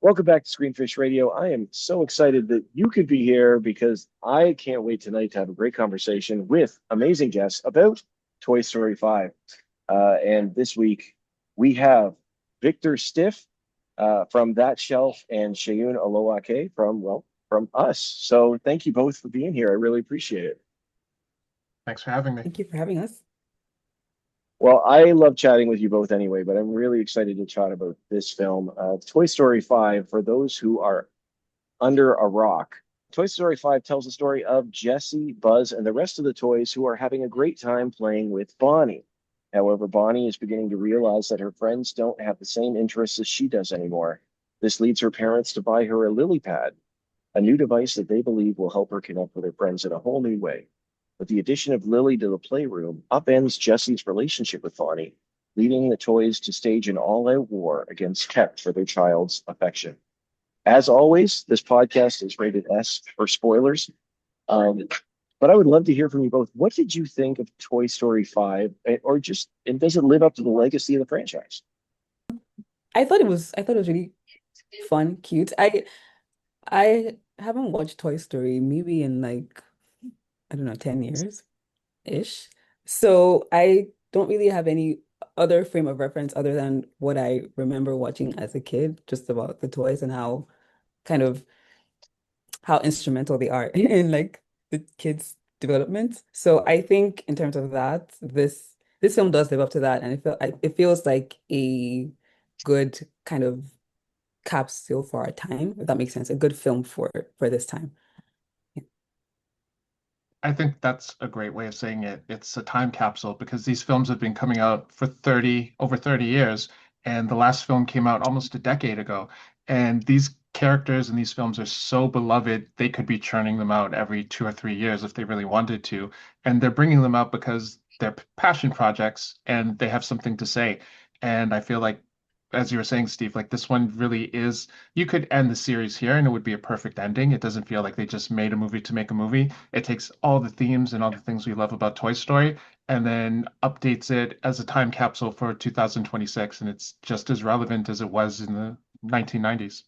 Welcome back to Screenfish Radio. I am so excited that you could be here because I can't wait tonight to have a great conversation with amazing guests about Toy Story 5. And this week we have Victor Stiff from That Shelf and Seun Olowo-Ake from us. So thank you both for being here. I really appreciate it. Thanks for having me. Thank you for having us. Well, I love chatting with you both anyway, but I'm really excited to chat about this film, Toy Story 5, for those who are under a rock. Toy Story 5 tells the story of Jessie, Buzz, and the rest of the toys who are having a great time playing with Bonnie. However, Bonnie is beginning to realize that her friends don't have the same interests as she does anymore. This leads her parents to buy her a LilyPad, a new device that they believe will help her connect with her friends in a whole new way. With the addition of Lily to the playroom, upends Jessie's relationship with Bonnie, leading the toys to stage an all-out war against Tech for their child's affection. As always, this podcast is rated S for spoilers. Um, but I would love to hear from you both. What did you think of Toy Story 5, and does it live up to the legacy of the franchise? I thought it was really fun, cute. I haven't watched Toy Story maybe in like, I don't know, 10 years ish. So I don't really have any other frame of reference other than what I remember watching as a kid, just about the toys and how kind of how instrumental they are in like the kids' development. So I think in terms of that, this film does live up to that, and it feels like a good kind of capsule for our time, if that makes sense. A good film for this time. Yeah. I think that's a great way of saying it. It's a time capsule because these films have been coming out for over 30 years, and the last film came out almost a decade ago. And these characters in these films are so beloved, they could be churning them out every 2 or 3 years if they really wanted to. And they're bringing them out because they're passion projects and they have something to say. And I feel like, as you were saying, Steve, like this one really is, you could end the series here and it would be a perfect ending. It doesn't feel like they just made a movie to make a movie. It takes all the themes and all the things we love about Toy Story and then updates it as a time capsule for 2026. And it's just as relevant as it was in the 1990s.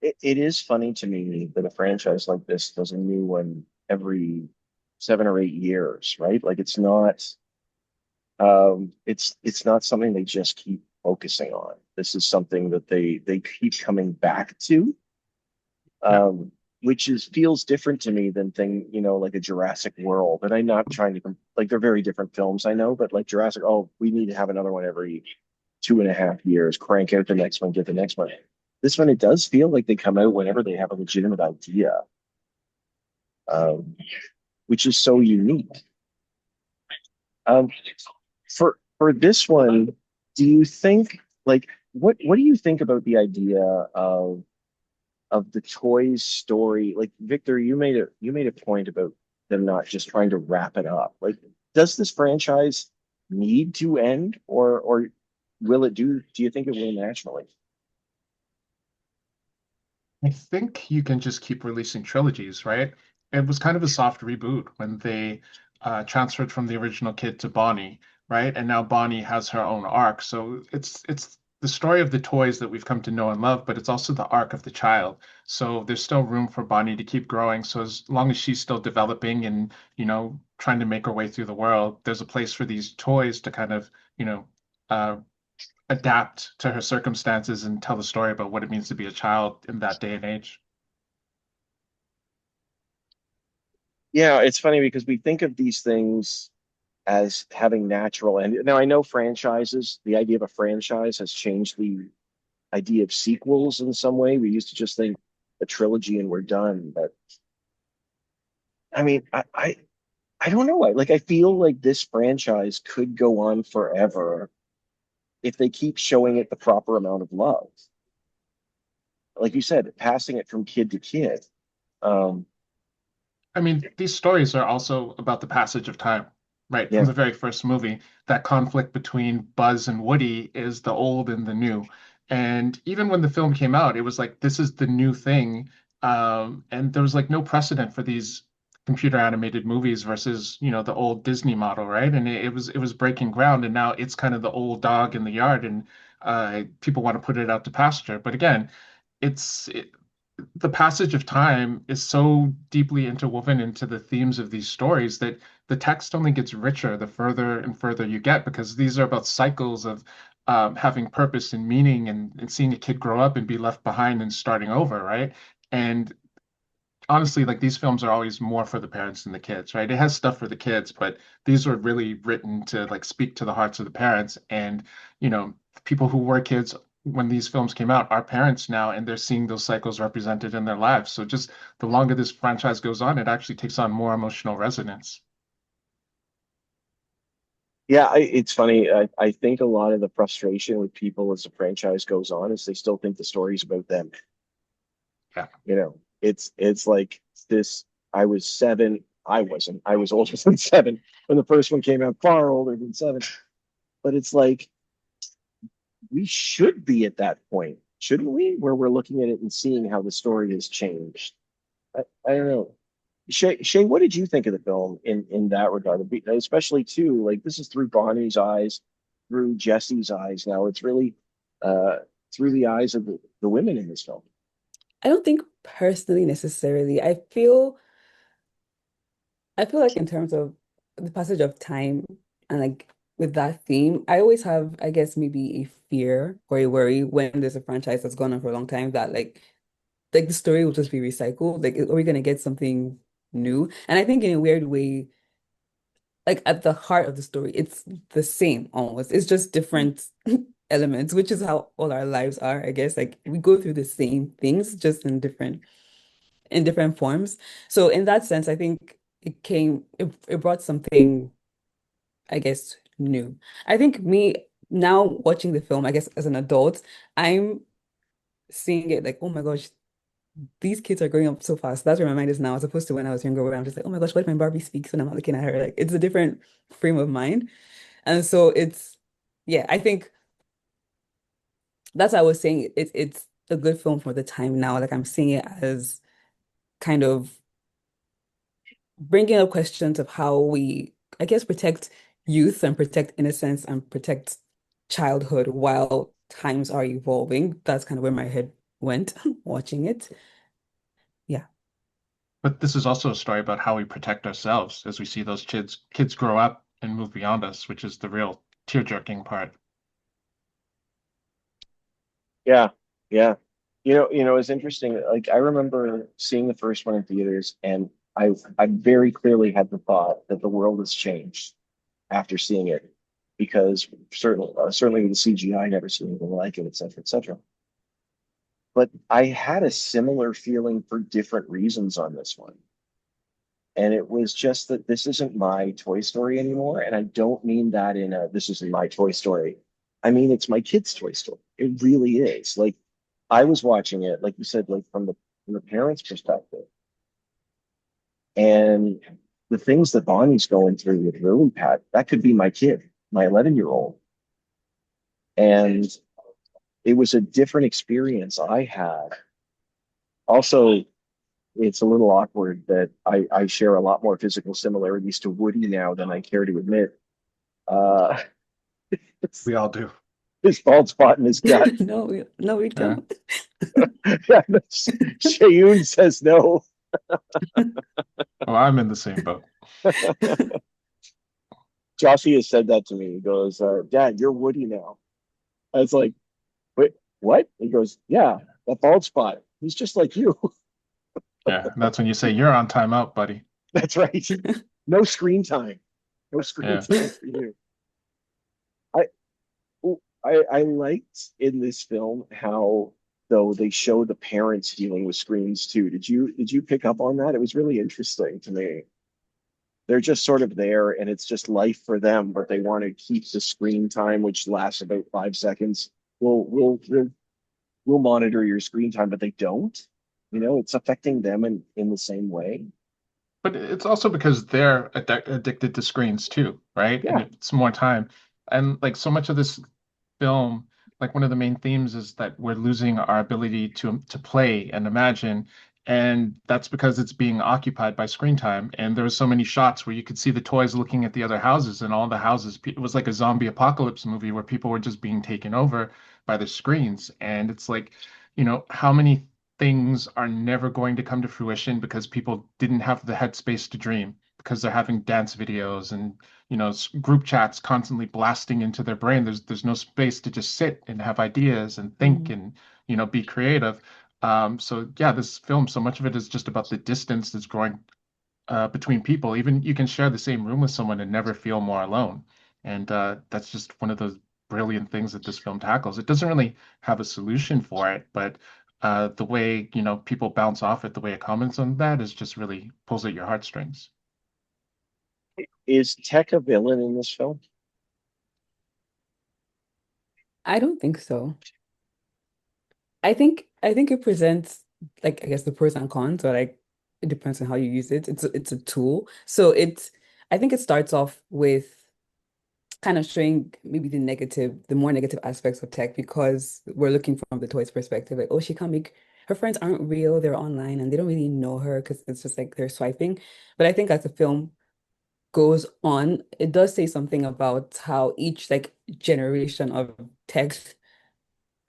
It is funny to me that a franchise like this does a new one every 7 or 8 years, right? Like it's not something they just keep focusing on. This is something that they keep coming back to, Yeah. which is feels different to me than like a Jurassic World. And I'm not trying to like they're very different films, I know, but like Jurassic, oh, we need to have another one every 2.5 years, crank out the next one, get the next one. This one, it does feel like they come out whenever they have a legitimate idea, um, which is so unique. Um, for this one, do you think like what do you think about the idea of the toys story? Like Victor, you made a point about them not just trying to wrap it up. Like, does this franchise need to end, or will it do you think it will naturally? I think you can just keep releasing trilogies, right? It was kind of a soft reboot when they transferred from the original kid to Bonnie, right? And now Bonnie has her own arc. So it's the story of the toys that we've come to know and love, but it's also the arc of the child. So there's still room for Bonnie to keep growing. So as long as she's still developing and, trying to make her way through the world, there's a place for these toys to kind of, uh, adapt to her circumstances and tell the story about what it means to be a child in that day and age. Yeah, it's funny because we think of these things as having natural and now I know franchises, the idea of a franchise has changed the idea of sequels in some way. We used to just think a trilogy and we're done. But I mean, I don't know. I feel like this franchise could go on forever if they keep showing it the proper amount of love. Like you said, passing it from kid to kid. Um, I mean, these stories are also about the passage of time, right? From yeah, the very first movie, that conflict between Buzz and Woody is the old and the new. And even when the film came out, it was like, this is the new thing. And there was like no precedent for these computer animated movies versus, the old Disney model, right? And it was breaking ground, and now it's kind of the old dog in the yard. And people want to put it out to pasture. But again, it's the passage of time is so deeply interwoven into the themes of these stories that the text only gets richer the further and further you get, because these are about cycles of having purpose and meaning, and seeing a kid grow up and be left behind and starting over, right? And honestly, like these films are always more for the parents than the kids, right? It has stuff for the kids, but these were really written to like speak to the hearts of the parents. And, people who were kids when these films came out are parents now, and they're seeing those cycles represented in their lives. So just the longer this franchise goes on, it actually takes on more emotional resonance. Yeah, it's funny. I think a lot of the frustration with people as the franchise goes on is they still think the story's about them. Yeah. It's like this. I was seven. I wasn't. I was older than seven when the first one came out, far older than seven. But it's like we should be at that point, shouldn't we? Where we're looking at it and seeing how the story has changed. I don't know. Shay, what did you think of the film in that regard? Especially too, like this is through Bonnie's eyes, through Jessie's eyes. Now it's really uh, through the eyes of the women in this film. I don't think personally necessarily. I feel like in terms of the passage of time and like with that theme, I always have, I guess, maybe a fear or a worry when there's a franchise that's gone on for a long time that like the story will just be recycled. Like, are we gonna get something new? And I think in a weird way, like at the heart of the story, it's the same almost. It's just different elements, which is how all our lives are, I guess. Like we go through the same things, just in different forms. So in that sense, I think it brought something, I guess, new. I think me now watching the film, I guess as an adult, I'm seeing it like, oh my gosh, these kids are growing up so fast. That's where my mind is now, as opposed to when I was younger, where I'm just like, oh my gosh, what if my Barbie speaks when I'm not looking at her? Like it's a different frame of mind. And so yeah, I think that's what I was saying. It's a good film for the time now. Like I'm seeing it as kind of bringing up questions of how we, I guess, protect youth and protect innocence and protect childhood while times are evolving. That's kind of where my head went watching it. Yeah. But this is also a story about how we protect ourselves as we see those kids grow up and move beyond us, which is the real tear-jerking part. Yeah, yeah. It's interesting. Like I remember seeing the first one in theaters, and I very clearly had the thought that the world has changed after seeing it, because certainly with the CGI, never seen anything like it, et cetera, et cetera. But I had a similar feeling for different reasons on this one. And it was just that this isn't my Toy Story anymore. And I don't mean that in a this isn't my Toy Story. I mean, it's my kid's Toy Story. It really is. Like, I was watching it, like you said, like from the parents' perspective. And the things that Bonnie's going through with LilyPad, that could be my kid, my 11-year-old. And it was a different experience I had. Also, it's a little awkward that I share a lot more physical similarities to Woody now than I care to admit. Uh, We all do. his bald spot in his gut. No, we Yeah. don't. Yeah, Shayun says no. Oh, I'm in the same boat. Joshy has said that to me. He goes, Dad, you're Woody now. I was like, wait, what? He goes, yeah, that bald spot. He's just like you. Yeah, that's when you say you're on timeout, buddy. That's right. No screen time. No screen Yeah. time for you. I I liked in this film how though they show the parents dealing with screens too. Did you pick up on that? It was really interesting to me. They're just sort of there and it's just life for them, but they want to keep the screen time, which lasts about 5 seconds. We'll monitor your screen time, but they don't. It's affecting them in the same way. But it's also because they're addicted to screens too, right? And Yeah. it's more time. And like so much of this film, like one of the main themes is that we're losing our ability to play and imagine. And that's because it's being occupied by screen time. And there were so many shots where you could see the toys looking at the other houses, and all the houses, it was like a zombie apocalypse movie where people were just being taken over by the screens. And it's like, how many things are never going to come to fruition because people didn't have the headspace to dream, because they're having dance videos and, group chats constantly blasting into their brain. There's no space to just sit and have ideas and think Mhm. and, be creative. So yeah, this film, so much of it is just about the distance that's growing between people. Even you can share the same room with someone and never feel more alone. And that's just one of those brilliant things that this film tackles. It doesn't really have a solution for it, but the way, people bounce off it, the way it comments on that is just really pulls at your heartstrings. Is tech a villain in this film? I don't think so. I think it presents like I guess the pros and cons, or like it depends on how you use it. It's a tool. So I think it starts off with kind of showing maybe the more negative aspects of tech because we're looking from the toy's perspective. Like, oh, she can't make her friends aren't real, they're online and they don't really know her because it's just like they're swiping. But I think as the film goes on, it does say something about how each like generation of tech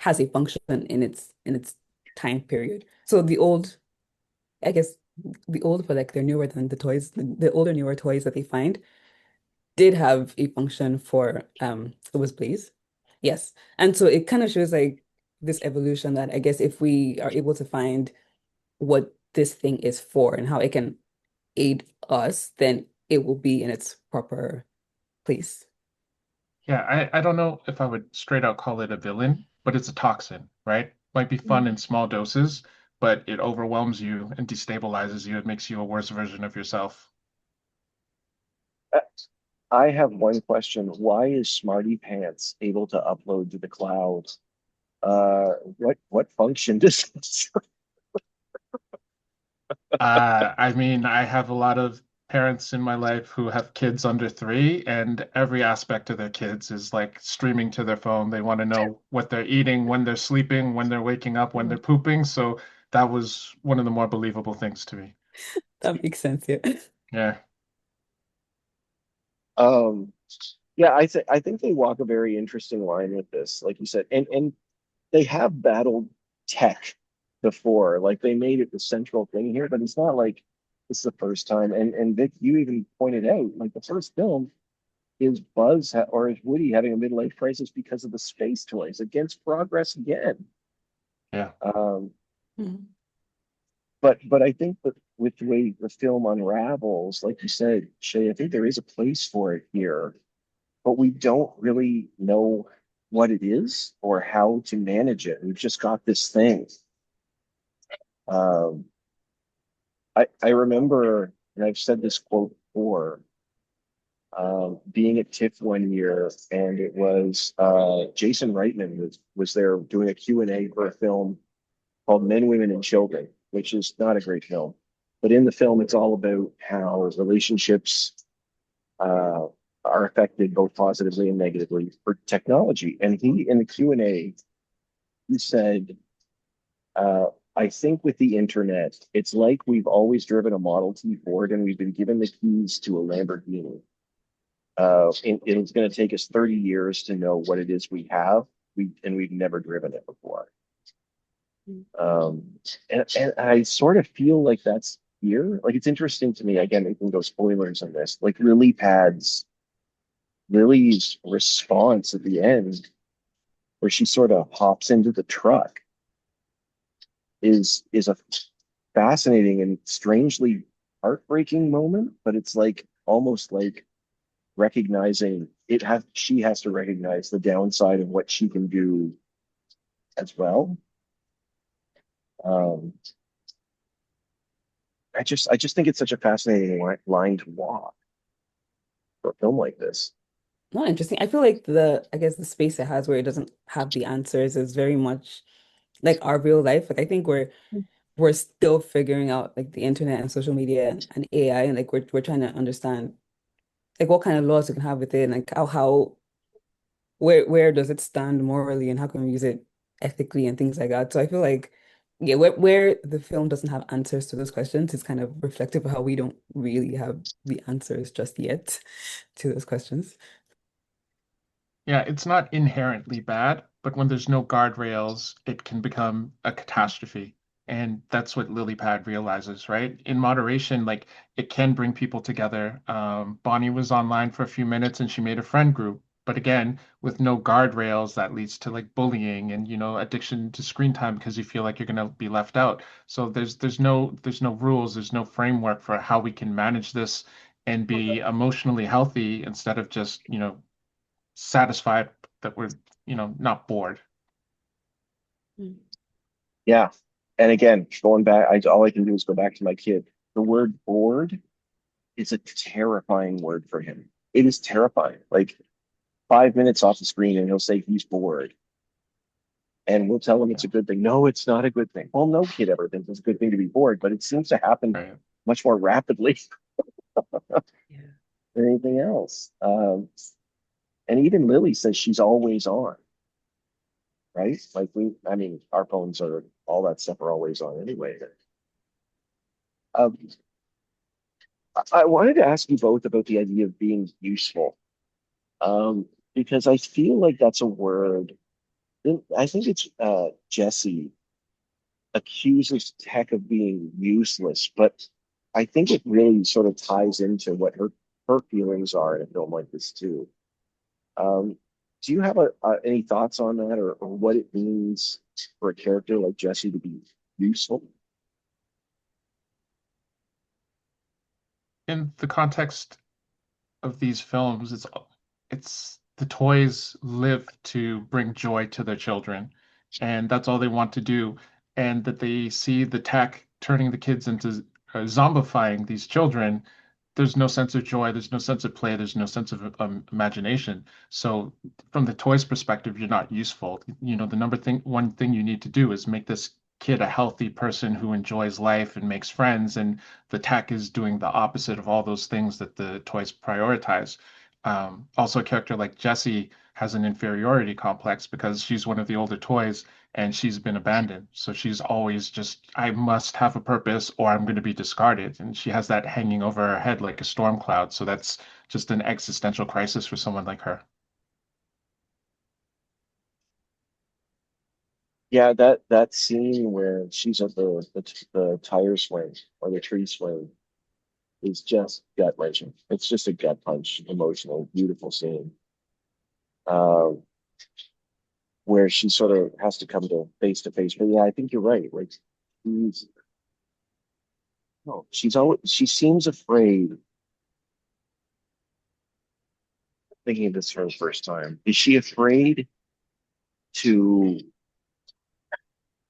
has a function in its time period. So I guess the old, but like they're newer than the toys, the older newer toys that they find did have a function for it was Blaze. Yes. And so it kind of shows like this evolution that I guess if we are able to find what this thing is for and how it can aid us, then it will be in its proper place. Yeah, I don't know if I would straight out call it a villain, but it's a toxin, right? Might be fun in small doses, but it overwhelms you and destabilizes you. It makes you a worse version of yourself. Uh, I have one question. Why is Smarty Pants able to upload to the cloud? What function does this? I mean, I have a lot of parents in my life who have kids under 3, and every aspect of their kids is like streaming to their phone. They want to know what they're eating, when they're sleeping, when they're waking up, when they're pooping. So that was one of the more believable things to me. That makes sense, yeah. Yeah. Um, yeah, I think they walk a very interesting line with this, like you said, and they have battled tech before. Like they made it the central thing here, but it's not like it's the first time. And Vic, you even pointed out, like the first film is or is Woody having a midlife crisis because of the space toys against progress again. Yeah. Um, Mhm. but I think that with the way the film unravels, like you said, Shay, I think there is a place for it here, but we don't really know what it is or how to manage it. We've just got this thing. Um, I remember, and I've said this quote before, being at TIFF one year, and it was Jason Reitman was there doing a Q&A for a film called Men, Women, and Children, which is not a great film. But in the film, it's all about how relationships uh, are affected both positively and negatively for technology. And he, in the Q&A, he said, uh, I think with the internet, it's like we've always driven a Model T Ford and we've been given the keys to a Lamborghini. It's going to take us 30 years to know what it is we have. We've never driven it before. Um, and I sort of feel like that's here. Like it's interesting to me. Again, we can go spoilers on this. Like Lily's response at the end, where she sort of hops into the truck, is a fascinating and strangely heartbreaking moment. But it's like almost like recognizing she has to recognize the downside of what she can do as well. Um, I just think it's such a fascinating line to walk for a film like this. Not interesting. I feel like I guess the space it has where it doesn't have the answers is very much like our real life. Like I think we're still figuring out like the internet and social media and AI and like we're trying to understand like what kind of laws we can have with it and like how where does it stand morally and how can we use it ethically and things like that. So I feel like yeah, where the film doesn't have answers to those questions, it's kind of reflective of how we don't really have the answers just yet to those questions. Yeah, it's not inherently bad, but when there's no guardrails, it can become a catastrophe. And that's what LilyPad realizes, right? In moderation, like it can bring people together. Bonnie was online for a few minutes and she made a friend group. But again, with no guardrails, that leads to like bullying and, addiction to screen time because you feel like you're gonna be left out. So there's no rules, there's no framework for how we can manage this and be emotionally healthy instead of just, satisfied that we're, not bored. Mm. Yeah. And again, going back, all I can do is go back to my kid. The word bored is a terrifying word for him. It is terrifying. Like 5 minutes off the screen and he'll say he's bored. And we'll tell him it's Yeah, a good thing. No, it's not a good thing. Well, no kid ever thinks it's a good thing to be bored, but it seems to happen right. much more rapidly Yeah. than anything else. And even Lily says she's always on, right? Like I mean, our phones are all that stuff are always on anyway. Um, I wanted to ask you both about the idea of being useful, because I feel like that's a word. I think it's Jessie accuses Tech of being useless, but I think it really sort of ties into what her feelings are in a film like this too. Um, do you have any thoughts on that, or what it means for a character like Jessie to be useful? In the context of these films, it's the toys live to bring joy to their children, and that's all they want to do. And that they see the tech turning the kids into zombifying these children. There's no sense of joy, there's no sense of play, there's no sense of imagination. So, from the toys perspective, you're not useful. The one thing you need to do is make this kid a healthy person who enjoys life and makes friends, and the tech is doing the opposite of all those things that the toys prioritize. Also, a character like Jessie has an inferiority complex because she's one of the older toys and she's been abandoned. So she's always just, I must have a purpose or I'm going to be discarded. And she has that hanging over her head like a storm cloud. So that's just an existential crisis for someone like her. Yeah, that scene where she's at the tire swing or the tree swing is just gut wrenching. It's just a gut punch, emotional, beautiful scene. Um, where she sort of has to come to face. But yeah, I think you're right. Like she's no, she seems afraid. Thinking of this for the first time, is to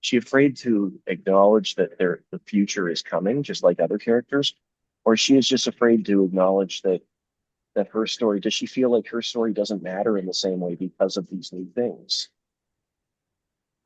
she afraid to acknowledge that the future is coming, just like other characters, or she is just afraid to acknowledge that her story. Does she feel like her story doesn't matter in the same way because of these new things?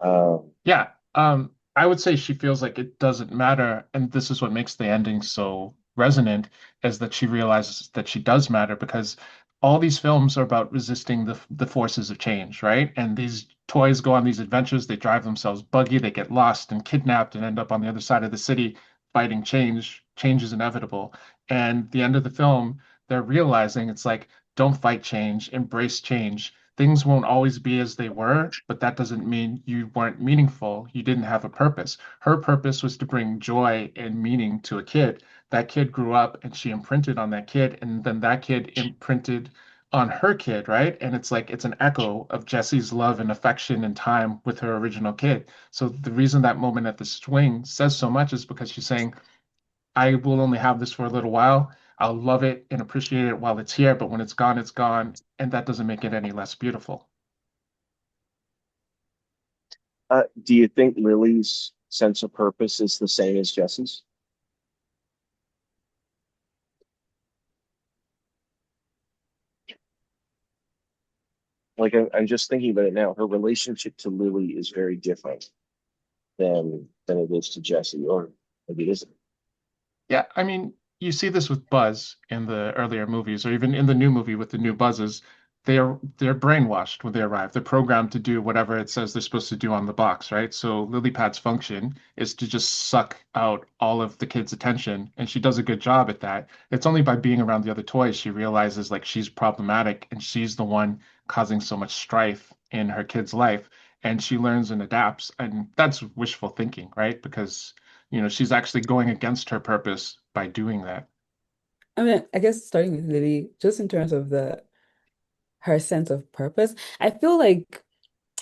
Um, Yeah, I would say she feels like it doesn't matter, and this is what makes the ending so resonant, is that she realizes that she does matter because all these films are about resisting the forces of change, right? And these toys go on these adventures, they drive themselves buggy, they get lost and kidnapped and end up on the other side of the city fighting change. Change is inevitable. And the end of the film, they're realizing it's like, don't fight change, embrace change. Things won't always be as they were, but that doesn't mean you weren't meaningful. You didn't have a purpose. Her purpose was to bring joy and meaning to a kid. That kid grew up and she imprinted on that kid, and then that kid imprinted on her kid, right? And it's like it's an echo of Jessie's love and affection and time with her original kid. So the reason that moment at the swing says so much is because she's saying, I will only have this for a little while. I'll love it and appreciate it while it's here, but when it's gone, it's gone. And that doesn't make it any less beautiful. do you think Lily's sense of purpose is the same as Jesse's? Like I'm just thinking about it now. Her relationship to Lily is very different than it is to Jesse, or maybe it isn't. Yeah, I mean, you see this with Buzz in the earlier movies, or even in the new movie with the new Buzzes. they're brainwashed when they arrive. They're programmed to do whatever it says they're supposed to do on the box, right? So LilyPad's function is to just suck out all of the kids' attention, and she does a good job at that. It's only by being around the other toys she realizes like she's problematic and she's the one causing so much strife in her kid's life, and she learns and adapts, and that's wishful thinking, right? Because she's actually going against her purpose by doing that. I mean, I guess starting with Lily, just in terms of the her sense of purpose, I feel like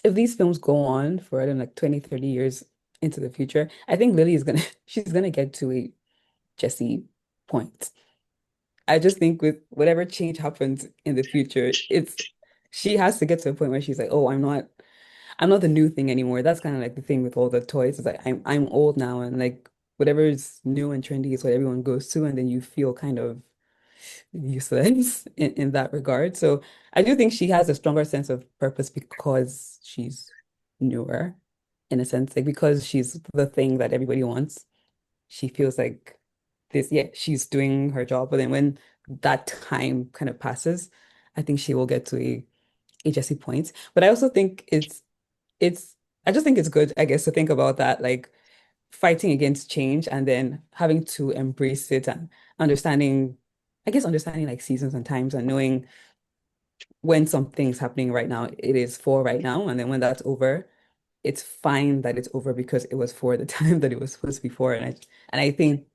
if these films go on for, I don't know, like 20, 30 years into the future, I think Lily is gonna she's gonna get to a Jessie point. I just think with whatever change happens in the future, it's she has to get to a point where she's like, oh, I'm not the new thing anymore. That's kind of like the thing with all the toys. It's like I'm old now and like whatever is new and trendy is what everyone goes to, and then you feel kind of useless in that regard. So I do think she has a stronger sense of purpose because she's newer in a sense, like because she's the thing that everybody wants. She feels like this, yeah, she's doing her job. But then when that time kind of passes, I think she will get to a Jessie point. But I also think it's I just think it's good, I guess, to think about that, like fighting against change and then having to embrace it and understanding, I guess understanding like seasons and times and knowing when something's happening right now, it is for right now. And then when that's over, it's fine that it's over because it was for the time that it was supposed to be for. And I think,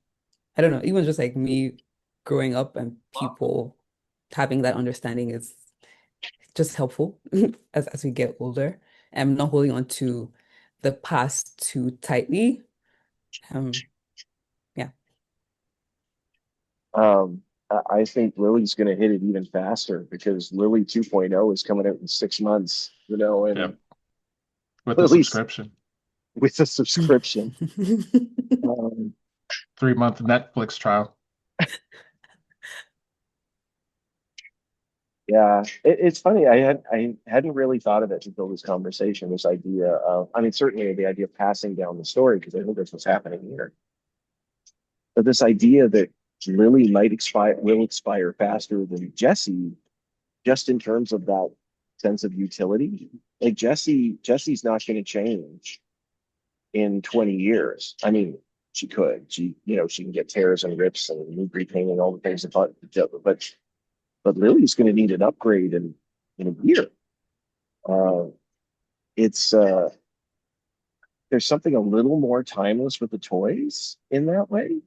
I don't know, even just like me growing up and people having that understanding is just helpful as we get older and not holding on to the past too tightly. Um, yeah. I think Lily's going to hit it even faster because Lily 2.0 is coming out in 6 months, and Yep. With a Lily's subscription. with a subscription. Um, 3-month Netflix trial. yeah, it's funny. I hadn't really thought of it until this conversation. This idea of, I mean, certainly the idea of passing down the story because I think that's what's happening here. But this idea that Lily will expire faster than Jessie, just in terms of that sense of utility. Like Jessie's not going to change in 20 years. I mean, she could. She can get tears and rips and new repainting, all the things that, but Lily's going to need an upgrade in a year. Uh, it's there's something a little more timeless with the toys in that way.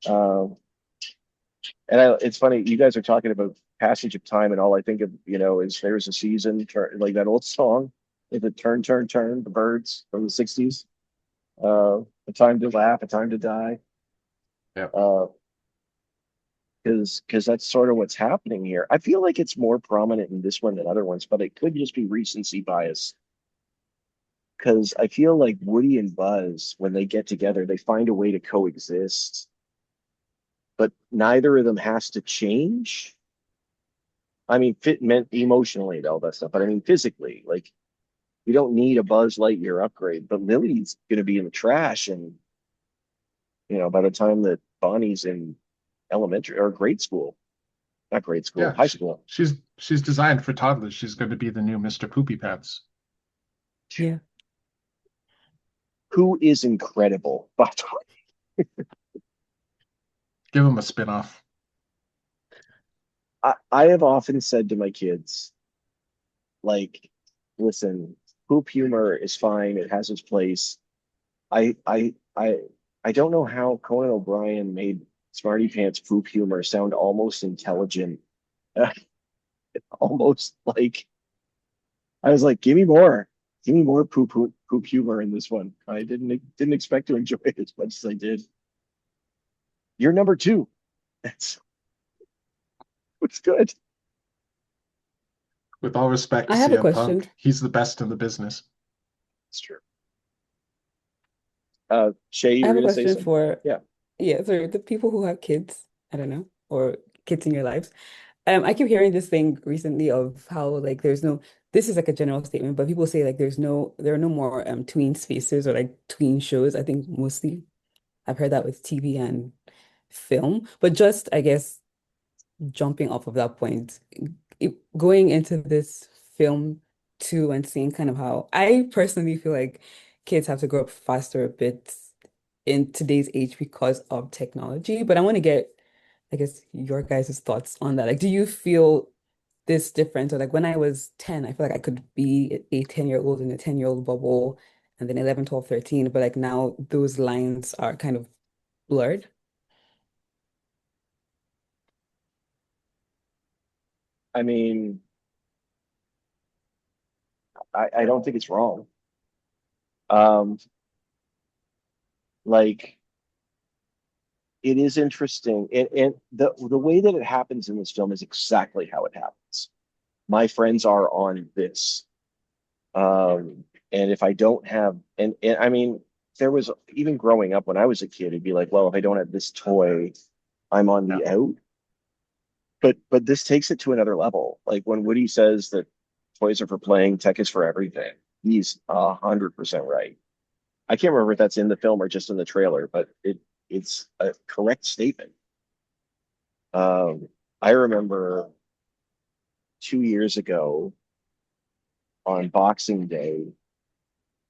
Um, it's funny, you guys are talking about passage of time, and all I think of, is there's a season, like that old song, with the turn, turn, turn, the birds from the 60s. A time to laugh, a time to die. Yeah. Because that's sort of what's happening here. I feel like it's more prominent in this one than other ones, but it could just be recency bias. Because I feel like Woody and Buzz, when they get together, they find a way to coexist, but neither of them has to change. I mean, fit meant emotionally, all that stuff, but I mean physically, like you don't need a Buzz Lightyear upgrade, but Lily's going to be in the trash, and by the time that Bonnie's in elementary or grade school, not grade school, Yeah, high school. she's designed for toddlers. She's going to be the new Mr. Poopy Pants. Yeah. Who is incredible, by the way. Give him a spin-off. I have often said to my kids, like, listen, poop humor is fine. It has its place. I I I I don't know how Conan O'Brien made Smarty Pants poop humor sound almost intelligent. Almost like I was like, give me more poop humor in this one. I didn't expect to enjoy it as much as I did. You're number two. That's what's good. With all respect I to have a CM question. Punk, he's the best in the business. It's true. Shay, I you were have a gonna say question something? for, Yeah. yeah, so the people who have kids, I don't know, or kids in your lives. I keep hearing this thing recently of how like there's no, this is like a general statement, but people say like there are no more tween spaces or like tween shows. I think mostly I've heard that with TV and film. But just I guess jumping off of that point, going into this film too and seeing kind of how I personally feel like kids have to grow up faster a bit in today's age because of technology. But I want to get, I guess, your guys' thoughts on that. Like, do you feel this difference? Or like when I was 10, I feel like I could be a 10-year-old in a 10-year-old bubble and then 11, 12, 13. But like now those lines are kind of blurred. I mean, I don't think it's wrong. Um, like it is interesting, and the way that it happens in this film is exactly how it happens. My friends are on this. And if I don't have, and I mean, there was even growing up when I was a kid, it'd be like, well, if I don't have this toy, I'm on Yeah. the out. But this takes it to another level. Like when Woody says that toys are for playing, tech is for everything. He's 100% right. I can't remember if that's in the film or just in the trailer, but it's a correct statement. Um, I remember 2 years ago on Boxing Day,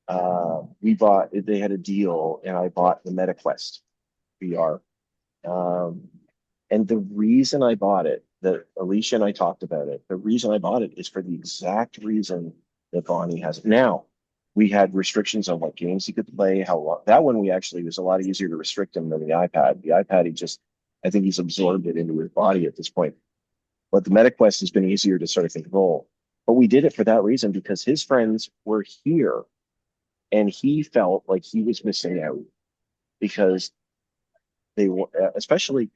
they had a deal and I bought the MetaQuest VR. Um, and the reason I bought it, that Alicia and I talked about it, the reason I bought it is for the exact reason that Bonnie has it. Now, we had restrictions on what games he could play, how long. That one we actually was a lot easier to restrict him than the iPad. The iPad, I think he's absorbed it into his body at this point. But the MetaQuest has been easier to sort of control. But we did it for that reason because his friends were here and he felt like he was missing out because they were, especially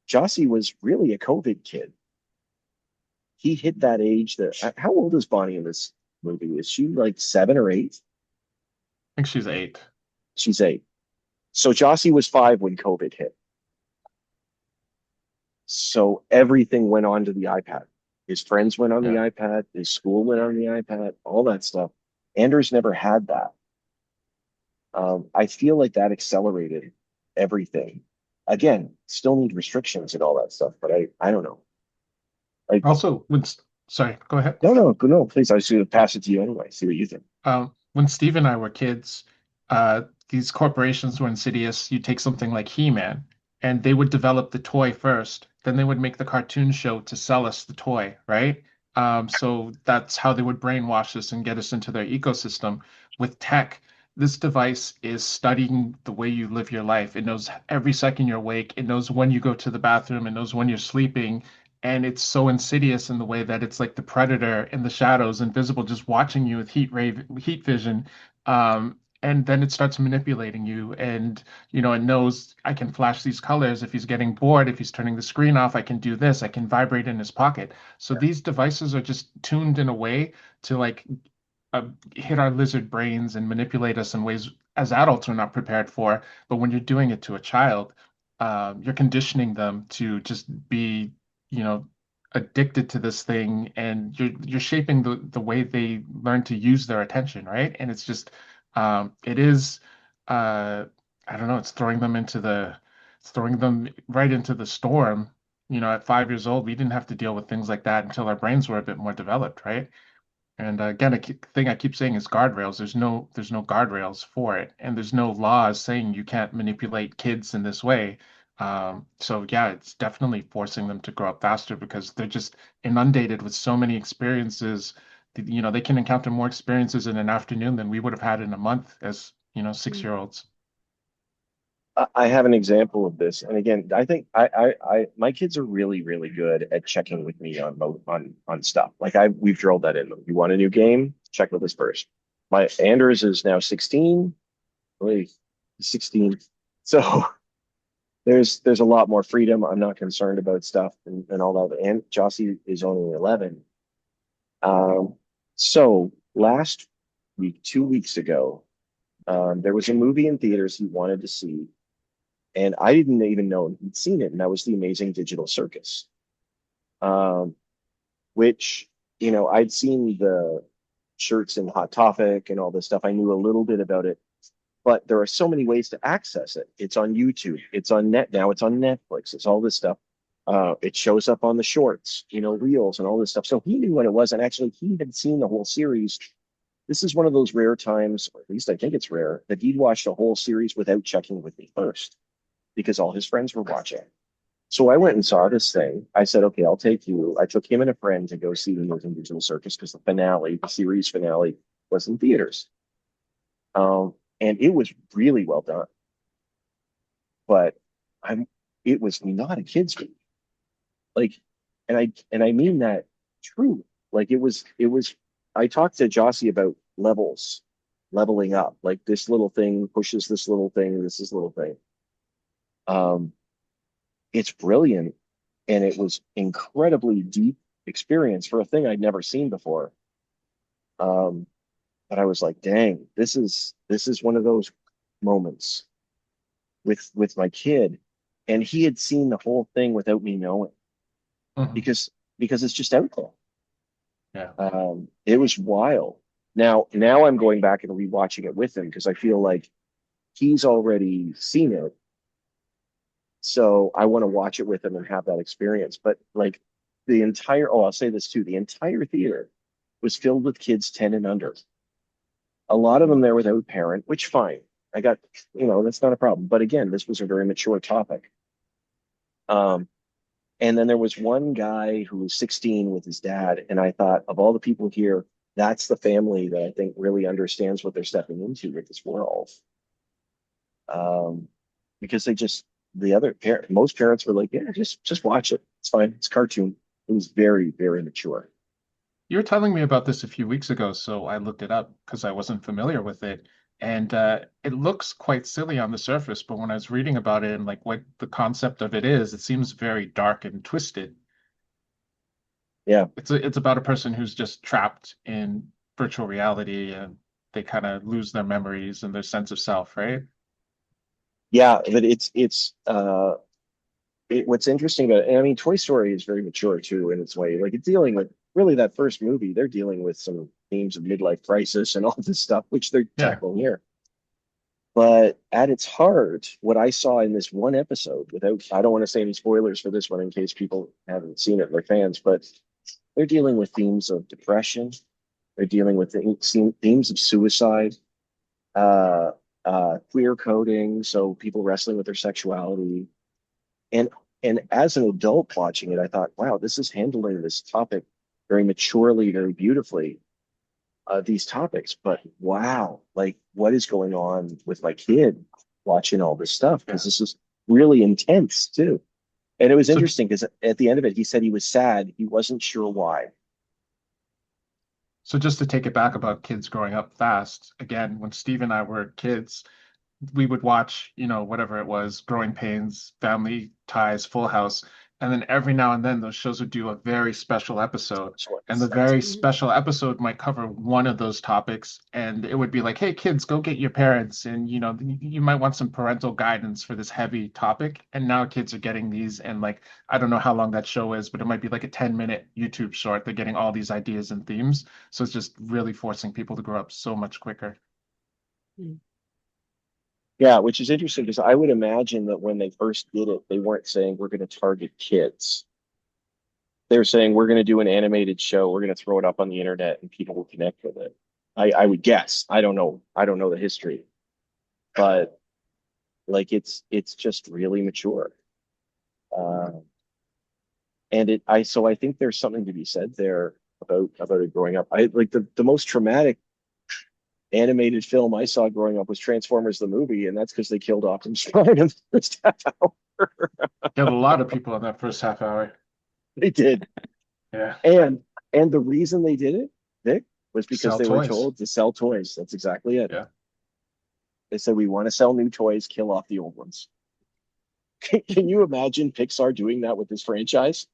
Jossie was really a COVID kid. He hit that age that, how old is Bonnie in this movie? Is she like 7 or 8? I think she's 8. She's 8. So Jossie was 5 when COVID hit. So everything went on to the iPad. His friends went on the Yeah. iPad, his school went on the iPad, all that stuff. Anders never had that. I feel like that accelerated everything. Again, still need restrictions and all that stuff, but I don't know. Like, Also, sorry, go ahead. no, please. I was going to pass it to you anyway. See what you think. When Steve and I were kids, these corporations were insidious. You take something like He-Man, and they would develop the toy first, then they would make the cartoon show to sell us the toy, right? So that's how they would brainwash us and get us into their ecosystem. With tech, this device is studying the way you live your life. It knows every second you're awake. It knows when you go to the bathroom. It knows when you're sleeping. And it's so insidious in the way that it's like the predator in the shadows, invisible, just watching you with heat vision. And then it starts manipulating you, and it knows I can flash these colors if he's getting bored, if he's turning the screen off, I can do this, I can vibrate in his pocket. So these devices are just tuned in a way to like hit our lizard brains and manipulate us in ways as adults we're not prepared for. But when you're doing it to a child, you're conditioning them to just be, you know, addicted to this thing, and you're shaping the way they learn to use their attention, right? And it's just, it is, I don't know, it's throwing them right into the storm. At 5 years old, we didn't have to deal with things like that until our brains were a bit more developed, right? And again, thing I keep saying is guardrails. There's no guardrails for it, and there's no laws saying you can't manipulate kids in this way. So yeah, it's definitely forcing them to grow up faster because they're just inundated with so many experiences. They can encounter more experiences in an afternoon than we would have had in a month as, 6-year-olds. I have an example of this, and again, I think my kids are really, really good at checking with me on stuff. Like we've drilled that in them. You want a new game? Check with us first. My Anders is now 16. Wait, he's 16. So there's a lot more freedom. I'm not concerned about stuff and all that. And Jossie is only 11. Um, so last week, 2 weeks ago, there was a movie in theaters he wanted to see, and I didn't even know he'd seen it, and that was The Amazing Digital Circus, um, which I'd seen the shirts in Hot Topic and all this stuff. I knew a little bit about it, but there are so many ways to access it. It's on YouTube, it's on net now, it's on Netflix, it's all this stuff. It shows up on the shorts, reels and all this stuff. So he knew what it was, and actually he had seen the whole series. This is one of those rare times, or at least I think it's rare, that he'd watched a whole series without checking with me first, because all his friends were watching. So I went and saw this thing. I said, okay, I'll take you. I took him and a friend to go see the Moving Digital Circus because the series finale, was in theaters. And it was really well done. But I'm it was not a kid's movie. Like, and I mean that true. Like it was I talked to Jossie about leveling up. Like this little thing pushes this little thing, and this is little thing. Um, it's brilliant, and it was incredibly deep experience for a thing I'd never seen before. Um, but I was like, dang, this is one of those moments with my kid, and he had seen the whole thing without me knowing, Mhm. because it's just out there. Yeah. It was wild. Now I'm going back and rewatching it with him because I feel like he's already seen it, so I want to watch it with him and have that experience. But like I'll say this too, the entire theater was filled with kids 10 and under. A lot of them there without a parent, which fine. I got, that's not a problem. But again, this was a very mature topic. Um, and then there was one guy who was 16 with his dad, and I thought, of all the people here, that's the family that I think really understands what they're stepping into with this world. Um, because most parents were like, yeah, just watch it. It's fine. It's a cartoon. It was very, very mature. You were telling me about this a few weeks ago, so I looked it up because I wasn't familiar with it. And it looks quite silly on the surface, but when I was reading about it and like what the concept of it is, it seems very dark and twisted. Yeah. It's about a person who's just trapped in virtual reality and they kind of lose their memories and their sense of self, right? Yeah, but what's interesting about it, and I mean, Toy Story is very mature too in its way. Like it's dealing with really that first movie, they're dealing with some themes of midlife crisis and all this stuff, which they're Yeah. tackling here. But at its heart, what I saw in this one episode, I don't want to say any spoilers for this one in case people haven't seen it, they're fans, but they're dealing with themes of depression. They're dealing with themes of suicide, uh, queer coding, so people wrestling with their sexuality, and and as an adult watching it, I thought, wow, this is handling this topic very maturely, very beautifully. These topics, but wow, like what is going on with my kid watching all this stuff? Because Yeah. this is really intense too. And it was So interesting because at the end of it, he said he was sad. He wasn't sure why. so just to take it back about kids growing up fast, again, when Steve and I were kids, we would watch, whatever it was, Growing Pains, Family Ties, Full House, and then every now and then those shows would do a very special episode. So And the very special episode might cover one of those topics, and it would be like, "Hey, kids, go get your parents," and you might want some parental guidance for this heavy topic. And now kids are getting these, and like I don't know how long that show is, but it might be like a 10-minute YouTube short. They're getting all these ideas and themes, so it's just really forcing people to grow up so much quicker. yeah, which is interesting because I would imagine that when they first did it, they weren't saying we're going to target kids. They're saying we're going to do an animated show. We're going to throw it up on the internet and people will connect with it. I would guess. I don't know. I don't know the history, but like it's just really mature. Uh, and I think there's something to be said there about it growing up. I like the most traumatic animated film I saw growing up was Transformers the movie, and that's because they killed Optimus Prime in the first half hour. Get a lot of people in that first half hour. They did. Yeah. And the reason they did it, Vic, was because Sell they were toys. told to sell toys. That's exactly it. Yeah. They said we want to sell new toys, kill off the old ones. Can you imagine Pixar doing that with this franchise?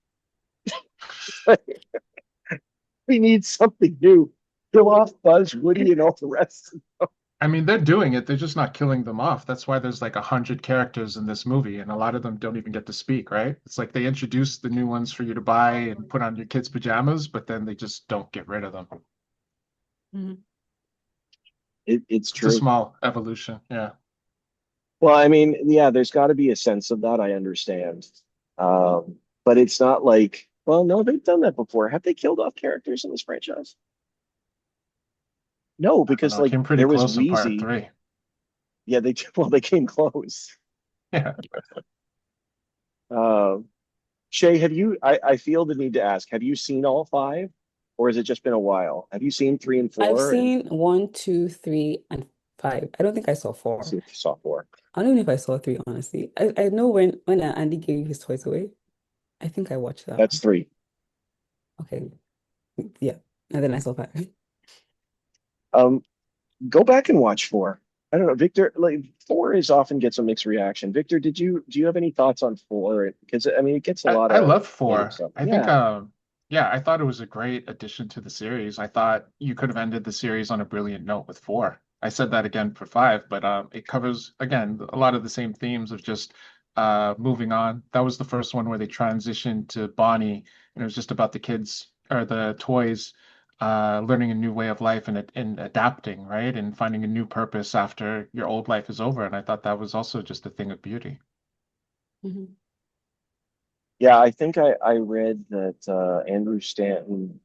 We need something new. Kill off Buzz, Woody, and all the rest. I mean, they're doing it. They're just not killing them off. That's why there's like 100 characters in this movie, and a lot of them don't even get to speak, right? It's like they introduce the new ones for you to buy and put on your kids' pajamas, but then they just don't get rid of them. Mhm. It's It's a true. small evolution. Yeah. Well, I mean, yeah, there's got to be a sense of that. I understand. Um, but it's not like, well, no, they've done that before. Have they killed off characters in this franchise? No, I don't because know. It like came pretty there was close in part Wheezy. three. Yeah, they well they came close. Yeah. Uh, Shay, have you? I feel the need to ask. Have you seen all five, or has it just been a while? Have you seen three and I've four? And seen one, two, three, and five. I don't think I saw let's four. see if you saw four. I don't know if I saw three, honestly. I know when Andy gave his toys away. I think I watched that That's one. three. Okay, yeah. And then I saw five. Um, Go back and watch four. I don't know, Victor. Like four is often gets a mixed reaction. Victor, do you have any thoughts on four? Because I mean, it gets a lot I of love negative four. stuff. I think Yeah, yeah, I thought it was a great addition to the series. I thought you could have ended the series on a brilliant note with four. I said that again for five, but it covers again a lot of the same themes of just moving on. That was the first one where they transitioned to Bonnie, and it was just about the kids or the toys learning a new way of life and adapting, right? And finding a new purpose after your old life is over. And I thought that was also just a thing of beauty. Mhm. yeah. I think I read that Andrew Stanton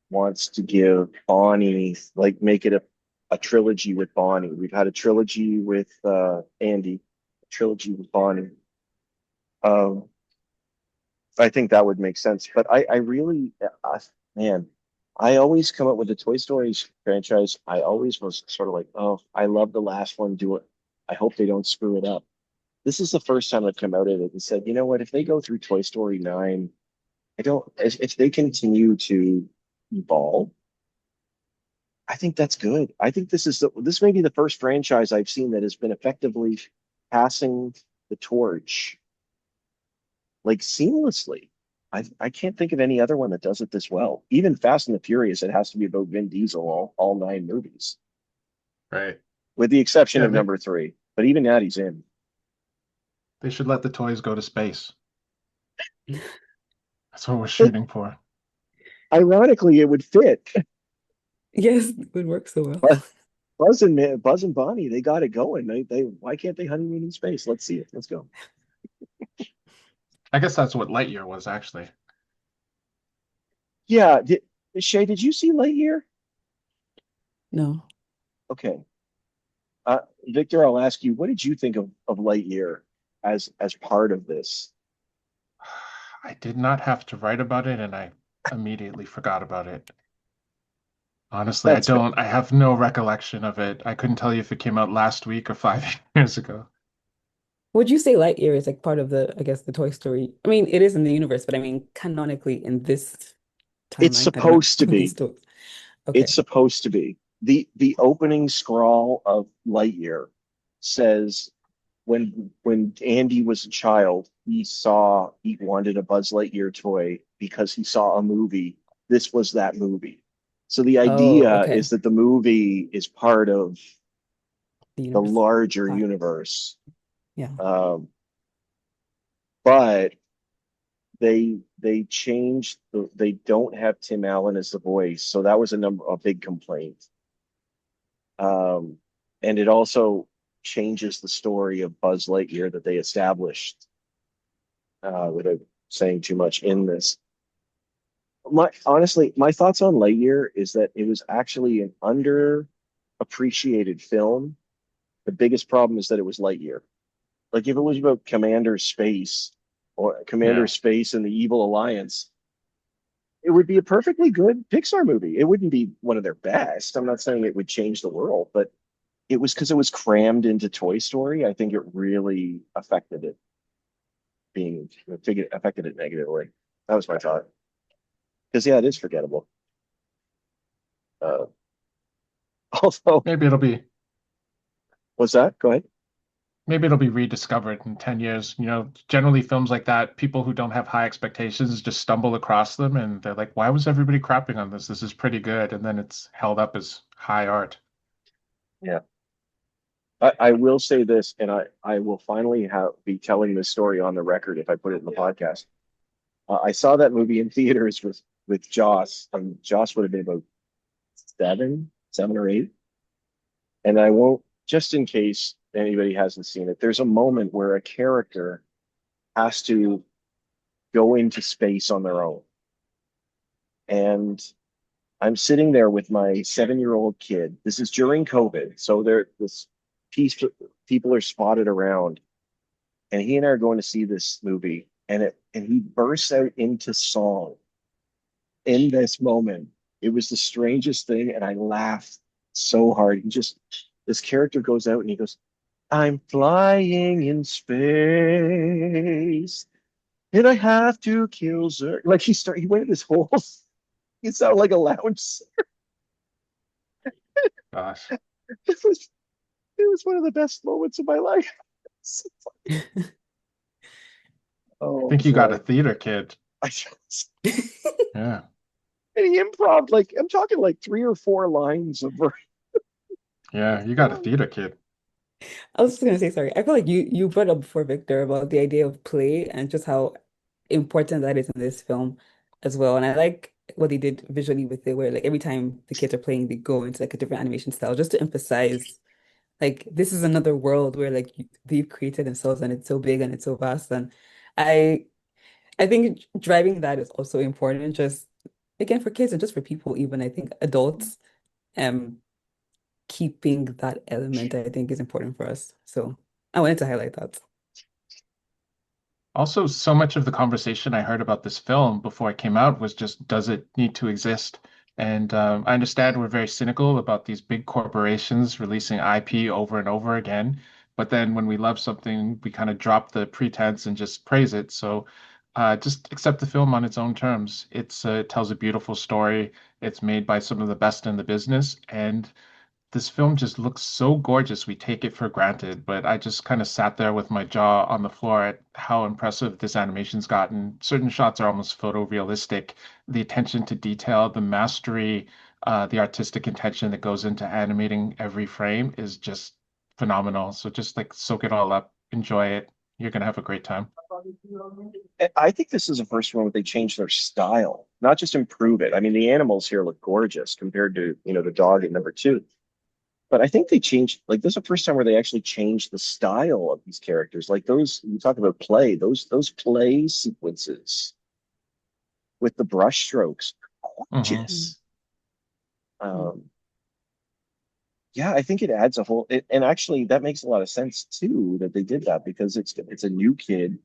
wants to give Bonnie like make it a trilogy with Bonnie. We've had a trilogy with Andy, a trilogy with Bonnie. Um, I think that would make sense. But I really, man, I always come up with the Toy Stories franchise. I always was sort of like, oh, I love the last one. Do it. I hope they don't screw it up. This is the first time I've come out of it and said, you know what? If they go through Toy Story 9, I don't, if they continue to evolve, I think that's good. I think this may be the first franchise I've seen that has been effectively passing the torch like seamlessly. I can't think of any other one that does it this well. Even Fast and the Furious, it has to be about Vin Diesel all nine movies, Right. with the exception Yeah, of number three. But even that, he's in. they should let the toys go to space. That's what we're But shooting for. ironically, it would fit. Yes, it would work so well. But Buzz and Bonnie, they got it going. They why can't they honeymoon in space? Let's see it. Let's go. I guess that's what Lightyear was actually. Yeah, Shay, did you see Lightyear? No. Okay. Victor, I'll ask you, what did you think of Lightyear as part of this? I did not have to write about it, and I immediately forgot about it. Honestly, I That's fair. don't. I have no recollection of it. I couldn't tell you if it came out last week or 5 years ago. Would you say Lightyear is like part of the, I guess, the Toy Story? I mean, it is in the universe, but I mean, canonically in this It's timeline, I don't know, supposed to these be. stories. It's Okay. supposed to be. The opening scrawl of Lightyear says when Andy was a child, he wanted a Buzz Lightyear toy because he saw a movie. This was that movie. So the Oh, idea okay. is that the movie is part of The the universe. larger Fine. universe. Yeah. But they changed they don't have Tim Allen as the voice, so that was a big complaint. Um, and it also changes the story of Buzz Lightyear that they established without saying too much in this. My thoughts on Lightyear is that it was actually an underappreciated film. The biggest problem is that it was Lightyear. Like if it was about Commander Space or Commander Yeah. Space and the Evil Alliance, it would be a perfectly good Pixar movie. It wouldn't be one of their best. I'm not saying it would change the world, but it was because it was crammed into Toy Story. I think it really affected it negatively. That was my thought. Because yeah, it is forgettable. Uh, although, Maybe it'll be what's that? Go ahead. maybe it'll be rediscovered in 10 years. Generally films like that, people who don't have high expectations just stumble across them and they're like, why was everybody crapping on this? This is pretty good. And then it's held up as high art. Yeah. I will say this, and I will finally be telling this story on the record if I put it in the podcast. I saw that movie in theaters with Joss, and Joss would have been about seven or eight. And I won't, just in case anybody hasn't seen it, there's a moment where a character has to go into space on their own. And I'm sitting there with my 7-year-old kid. This is during COVID, so this piece people are spotted around, and he and I are going to see this movie, and he bursts out into song in this moment. It was the strangest thing, and I laughed so hard. This character goes out and he goes, "I'm flying in space, and I have to kill Zerg." Like he went this whole. He sounded like a lounge. Gosh. It was it was one of the best moments of my life. I Oh think you got a boy. theater kid. I just, Yeah. and he improv like I'm talking like 3 or 4 lines of Yeah, you got a theater kid. I was just gonna say sorry. I feel like you brought up before, Victor, about the idea of play and just how important that is in this film as well. And I like what they did visually with it, where like every time the kids are playing, they go into like a different animation style just to emphasize like this is another world where like they've created themselves and it's so big and it's so vast. And I I think driving that is also important, just again for kids and just for people, even I think adults. Um, keeping that element, I think, is important for us. So I wanted to highlight that. Also, so much of the conversation I heard about this film before it came out was just, does it need to exist? And I understand we're very cynical about these big corporations releasing IP over and over again. But then when we love something, we kind of drop the pretense and just praise it. So just accept the film on its own terms. It tells a beautiful story. It's made by some of the best in the business. And this film just looks so gorgeous. We take it for granted, but I just kind of sat there with my jaw on the floor at how impressive this animation's gotten. Certain shots are almost photorealistic. The attention to detail, the mastery, the artistic intention that goes into animating every frame is just phenomenal. So just like soak it all up, enjoy it. You're gonna have a great time. I think this is the first one where they changed their style, not just improve it. I mean, the animals here look gorgeous compared to, the dog in number two. But I think they changed, like, this is the first time where they actually changed the style of these characters. Like those, you talk about play, those play sequences with the brush strokes, Hmm. gorgeous. Mm. Um, yeah, I think it adds a whole, and actually that makes a lot of sense too that they did that because it's a new kid.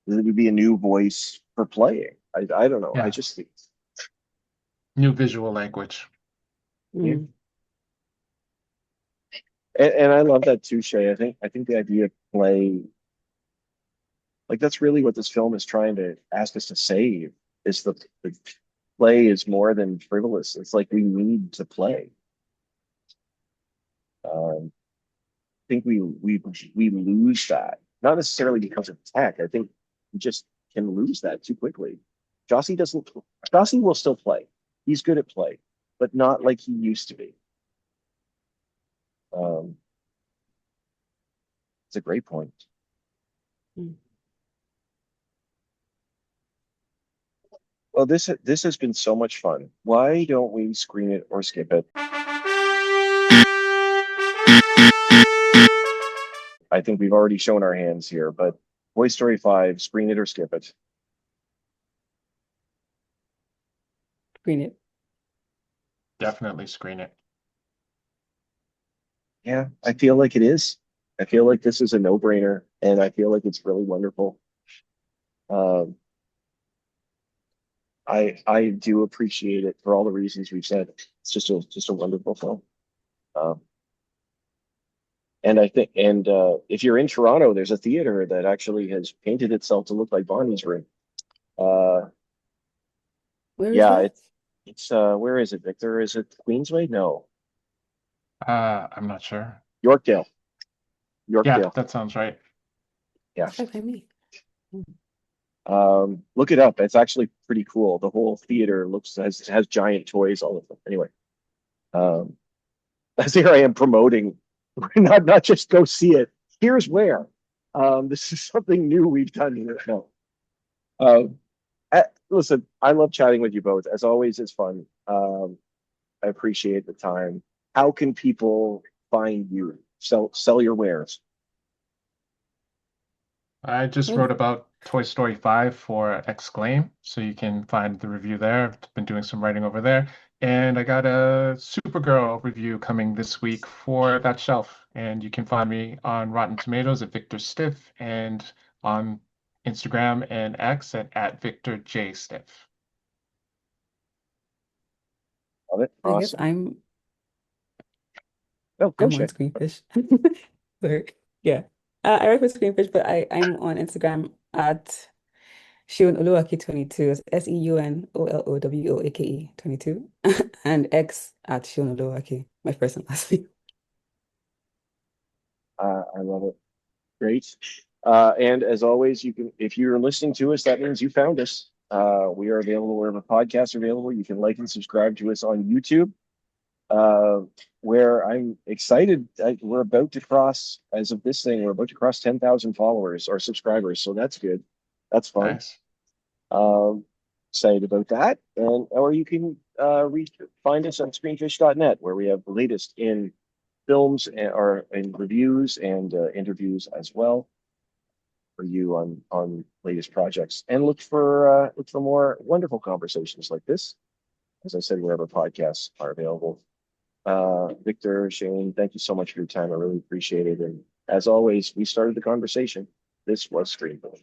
It would be a new voice for playing. I don't know. I Yeah, just think. new visual language. Yeah. Mm. And I love that too, Shay. I think the idea of play, like that's really what this film is trying to ask us to save, is the play is more than frivolous. It's like we need to play. I think we lose that. Not necessarily because of tech. I think we just can lose that too quickly. Jossie doesn't Jossie will still play. He's good at play, but not like he used to be. Um, it's a great point. Mm. Well, this has been so much fun. Why don't we screen it or skip it? I think we've already shown our hands here, but Toy Story 5, screen it or skip it. Screen it. Definitely screen it. Yeah, I feel like it is. I feel like this is a no-brainer, and I feel like it's really wonderful. Um, I do appreciate it for all the reasons we've said. It's just a wonderful film. Um, and I think, and if you're in Toronto, there's a theater that actually has painted itself to look like Bonnie's room. Uh, Where is yeah, that? it's where is it, Victor? Is it Queensway? No, I'm not sure. Yorkdale. Yeah, Yorkdale. that sounds right. Yeah. That's right by me. Mm. Look it up. It's actually pretty cool. The whole theater has giant toys, all of them. Anyway, um, as here I am promoting, not just go see it. Here's where. This is something new we've done here. No. Um, Listen, I love chatting with you both. As always, it's fun. I appreciate the time. How can people find you? Sell your wares. I just Well, wrote about Toy Story 5 for Exclaim, so you can find the review there. I've been doing some writing over there. And I got a Supergirl review coming this week for that shelf. And you can find me on Rotten Tomatoes at Victor Stiff and on Instagram and X at Victor J. Stiff. Love it. I guess Awesome. I'm Oh, go I'm on Shay. Screenfish. Sorry. Yeah. I write for Screenfish, but I'm on Instagram at Seun Olowo-Ake 22. It's SeunOlowoake 22. And X at Seun Olowo-Ake, my first and last name. I love it. Great. And as always, you can, if you're listening to us, that means you found us. We are available wherever podcasts are available. You can like and subscribe to us on YouTube, where I'm excited. We're about to cross, as of this thing, we're about to cross 10,000 followers or subscribers. So that's good. That's fun. Nice. Um, Excited about that. And or you can find us on screenfish.net, where we have the latest in films or in reviews and interviews as well for you on latest projects. And look for more wonderful conversations like this. As I said, wherever podcasts are available. Victor, Shane, thank you so much for your time. I really appreciate it. And as always, we started the conversation. This was Screenplay.